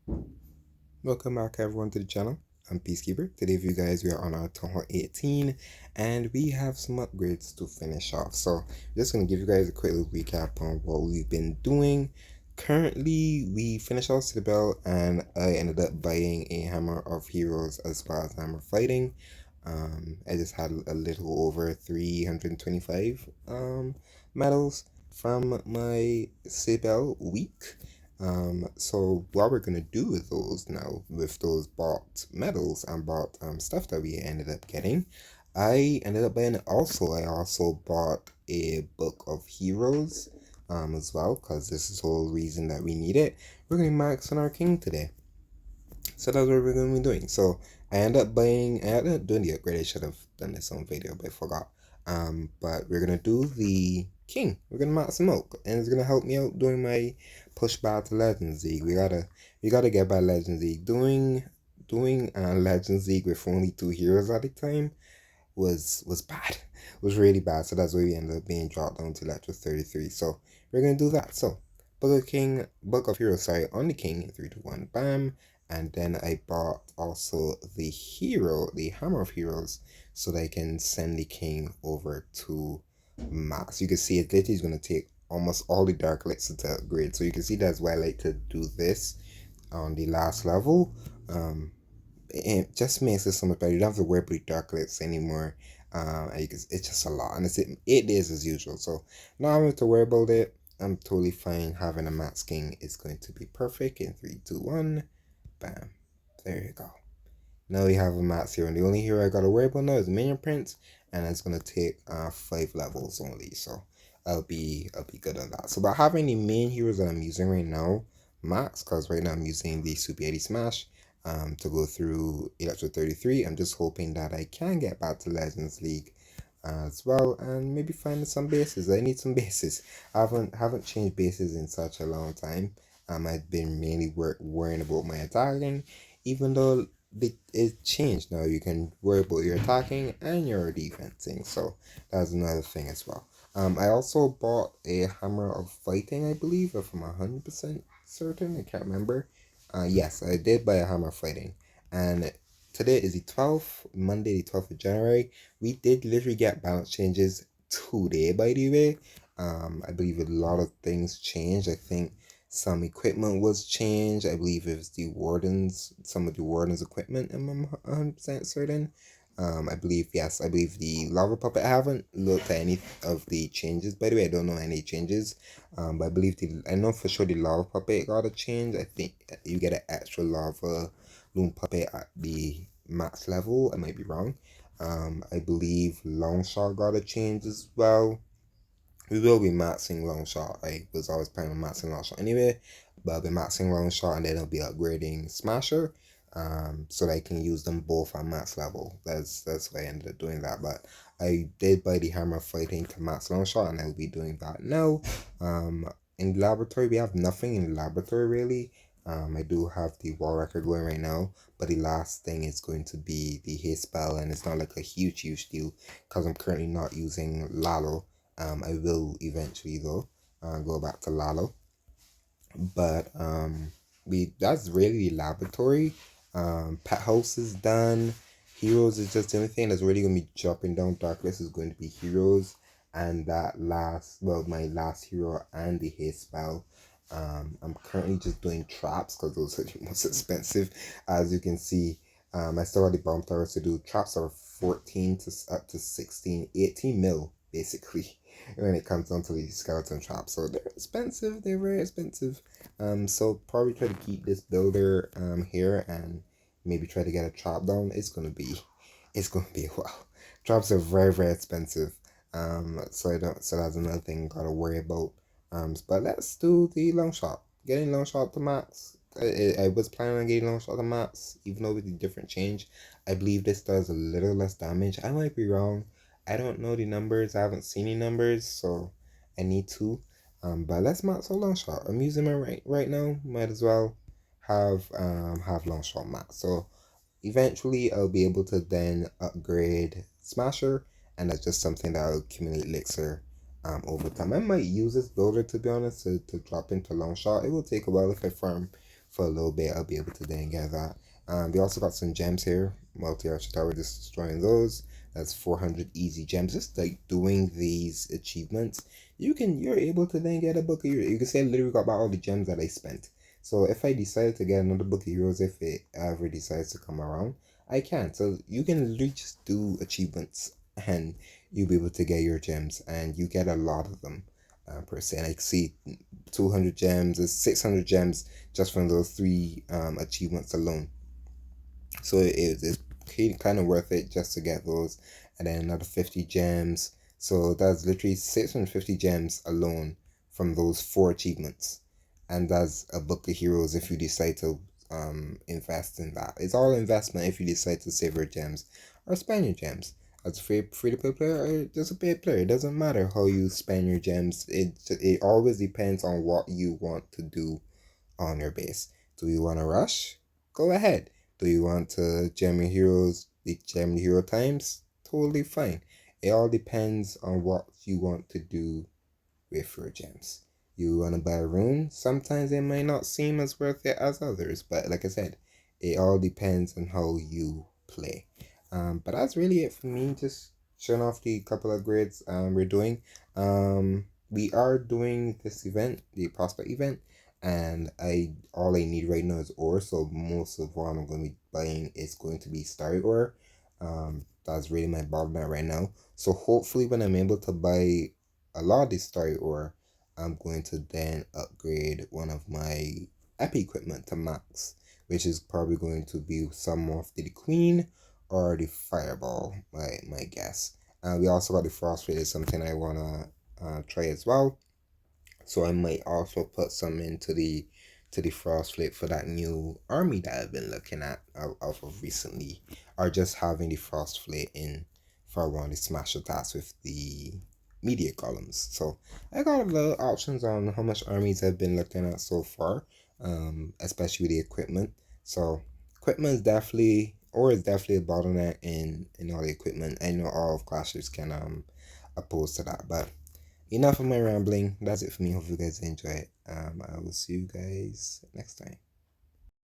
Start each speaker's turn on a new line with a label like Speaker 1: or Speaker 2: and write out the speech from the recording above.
Speaker 1: Welcome back everyone to the channel. I'm Peacekeeper. Today for you guys we are on our Th18 and we have some upgrades to finish off. So I'm just going to give you guys a quick little recap on what we've been doing. Currently we finished off Citadel and I ended up buying a Hammer of Heroes as well as Hammer Fighting. I just had a little over 325 medals from my Citadel week. So what we're gonna do with those now, with those bought medals and bought stuff that we ended up getting, I ended up buying I also bought a book of heroes as well, because this is the whole reason that we need it. We're gonna max on our king today. So that's what we're gonna be doing. So I ended up doing the upgrade. I should have done this on video, but I forgot. But we're gonna do the king. We're gonna max him out, and it's gonna help me out doing my push back to Legends League. We gotta get by Legends League. Doing Legends League with only 2 heroes at a time was bad. Was really bad. So that's why we ended up being dropped down to level 33. So we're gonna do that. So Book of Heroes, sorry, on the king in 3, 2, 1, bam. And then I bought also the Hammer of Heroes, so that I can send the king over to max. You can see it literally is gonna take almost all the dark elixirs to upgrade. So you can see that's why I like to do this on the last level. It just makes it so much better. You don't have to worry about dark lights anymore. It's just a lot, and it's 8 days as usual. So now I don't have to worry about it. I'm totally fine. Having a max king is going to be perfect. In 3, 2, 1, bam. There you go. Now we have a max hero, and the only hero I gotta worry about now is Minion Prince, and it's gonna take 5 levels only. So I'll be good on that. So about having the main heroes that I'm using right now, max, because right now I'm using the Super 80 Smash to go through Electro 33. I'm just hoping that I can get back to Legends League as well, and maybe find some bases. I need some bases. I haven't changed bases in such a long time. I've been mainly worrying about my attacking, even though it changed now. You can worry about your attacking and your defensing, so that's another thing as well. I also bought a Hammer of Fighting, I believe, if I'm 100% certain. I can't remember. Yes, I did buy a Hammer of Fighting, and today is the 12th, Monday, the 12th of January. We did literally get balance changes today, by the way. I believe a lot of things changed. I think some equipment was changed. I believe it was some of the Warden's equipment, I'm 100% certain. I believe, yes, I believe the Lava Puppet, I haven't looked at any of the changes, by the way. I don't know any changes. But I know for sure the Lava Puppet got a change. I think you get an extra Lava Loon Puppet at the max level. I might be wrong. I believe Longshot got a change as well. We will be maxing Longshot. I was always planning on maxing Longshot anyway, but I'll be maxing Longshot and then I'll be upgrading Smasher, so that I can use them both at max level. That's why I ended up doing that. But I did buy the Hammer Fighting to max Longshot, and I'll be doing that now. In the laboratory, we have nothing in the laboratory really. I do have the wall record going right now, but the last thing is going to be the haste spell, and it's not like a huge deal because I'm currently not using Lalo. I will eventually though go back to Lalo, but we that's really the laboratory. Pet house is done. Heroes is just the only thing that's really gonna be dropping down. Darkless is going to be heroes, and my last hero and the haste spell. I'm currently just doing traps because those are the most expensive, as you can see. I still have the bomb towers to do. Traps are 14 to up to 16, 18 mil basically when it comes down to the skeleton traps. So they're expensive, they're very expensive. So probably try to keep this builder here and maybe try to get a trap down. It's gonna be a while. Traps are very expensive. So that's another thing gotta worry about. But let's do the long shot. Getting long shot to max. I was planning on getting long shot to max, even though with the different change. I believe this does a little less damage. I might be wrong. I don't know the numbers. I haven't seen any numbers, so I need to. But let's max out long shot. I'm using my right now. Might as well have long shot max. So eventually I'll be able to then upgrade Smasher, and that's just something that will accumulate elixir over time. I might use this builder, to be honest, to drop into long shot. It will take a while if I farm for a little bit, I'll be able to then get that. We also got some gems here. Multi-archer tower, just destroying those. That's 400 easy gems. Just like doing these achievements, you're able to then get a book of heroes. You can say I literally got about all the gems that I spent. So if I decide to get another book of heroes, if it ever decides to come around, I can. So you can literally just do achievements and you'll be able to get your gems, and you get a lot of them per se. And I see 200 gems, is 600 gems just from those three achievements alone. So it's kind of worth it just to get those, and then another 50 gems. So that's literally 650 gems alone from those four achievements, and that's a book of heroes if you decide to invest in that. It's all investment if you decide to save your gems or spend your gems. As a free to play player or just a paid player, it doesn't matter how you spend your gems. It always depends on what you want to do on your base. Do you want to rush? Go ahead. Do you want to gem your heroes, the gem hero times? Totally fine. It all depends on what you want to do with your gems. You want to buy a rune? Sometimes it might not seem as worth it as others, but like I said, it all depends on how you play. But that's really it for me. Just showing off the couple of grids we're doing. We are doing this event, the prospect event, and I all I need right now is ore. So most of what I'm going to be buying is going to be star ore. That's really my bottleneck right now. So hopefully, when I'm able to buy a lot of this star ore, I'm going to then upgrade one of my epic equipment to max, which is probably going to be some of the queen or the fireball, my guess. We also got the frostblade, is something I wanna try as well. So I might also put some into the frostblade for that new army that I've been looking at of recently, or just having the frostblade in for one of the smash attacks with the media columns. So I got a lot of options on how much armies I've been looking at so far, especially with the equipment. So equipment is definitely, or is definitely a bottleneck in all the equipment. I know all of clashers can oppose to that, but enough of my rambling. That's it for me. Hope you guys enjoy it. I will see you guys next time.